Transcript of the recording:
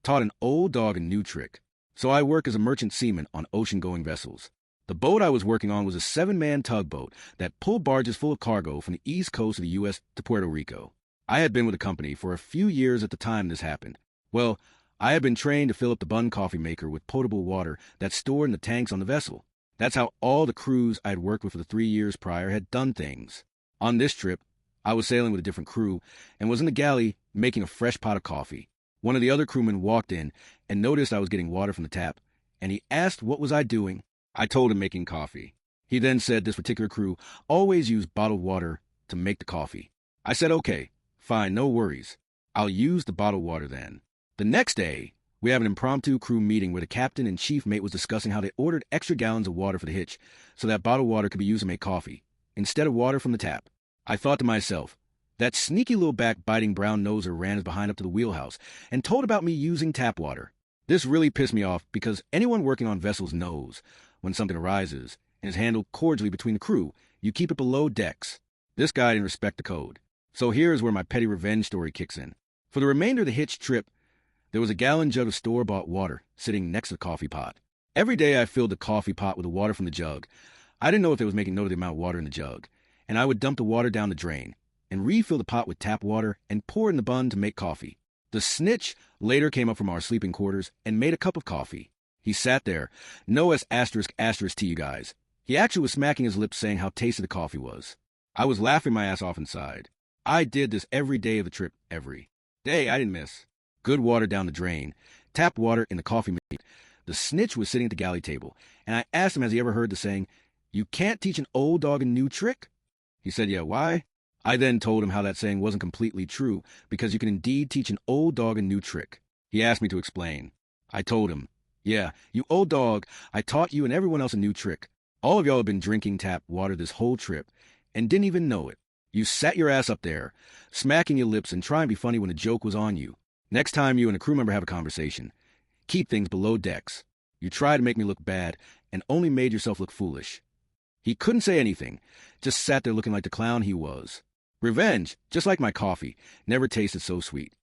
taught an old dog a new trick. So I work as a merchant seaman on ocean-going vessels. The boat I was working on was a 7-man tugboat that pulled barges full of cargo from the east coast of the U.S. to Puerto Rico. I had been with the company for a few years at the time this happened. Well, I had been trained to fill up the bun coffee maker with potable water that's stored in the tanks on the vessel. That's how all the crews I had worked with for the 3 years prior had done things. On this trip, I was sailing with a different crew and was in the galley making a fresh pot of coffee. One of the other crewmen walked in and noticed I was getting water from the tap, and he asked what was I doing. I told him making coffee. He then said this particular crew always used bottled water to make the coffee. I said, okay, fine, no worries. I'll use the bottled water then. The next day, we have an impromptu crew meeting where the captain and chief mate was discussing how they ordered extra gallons of water for the hitch so that bottled water could be used to make coffee, instead of water from the tap. I thought to myself, that sneaky little backbiting brown noser ran his behind up to the wheelhouse and told about me using tap water. This really pissed me off because anyone working on vessels knows when something arises and is handled cordially between the crew, you keep it below decks. This guy didn't respect the code. So here's where my petty revenge story kicks in. For the remainder of the hitch trip, there was a gallon jug of store-bought water sitting next to the coffee pot. Every day I filled the coffee pot with the water from the jug. I didn't know if they was making note of the amount of water in the jug, and I would dump the water down the drain and refill the pot with tap water and pour it in the bun to make coffee. The snitch later came up from our sleeping quarters and made a cup of coffee. He sat there, no asterisk to you guys. He actually was smacking his lips saying how tasty the coffee was. I was laughing my ass off inside. I did this every day of the trip, every day. I didn't miss. Good water down the drain, tap water in the coffee machine. The snitch was sitting at the galley table, and I asked him has he ever heard the saying, "You can't teach an old dog a new trick?" He said, yeah, why? I then told him how that saying wasn't completely true, because you can indeed teach an old dog a new trick. He asked me to explain. I told him, yeah, you old dog, I taught you and everyone else a new trick. All of y'all have been drinking tap water this whole trip, and didn't even know it. You sat your ass up there, smacking your lips and trying to be funny when the joke was on you. Next time you and a crew member have a conversation, keep things below decks. You tried to make me look bad and only made yourself look foolish. He couldn't say anything, just sat there looking like the clown he was. Revenge, just like my coffee, never tasted so sweet.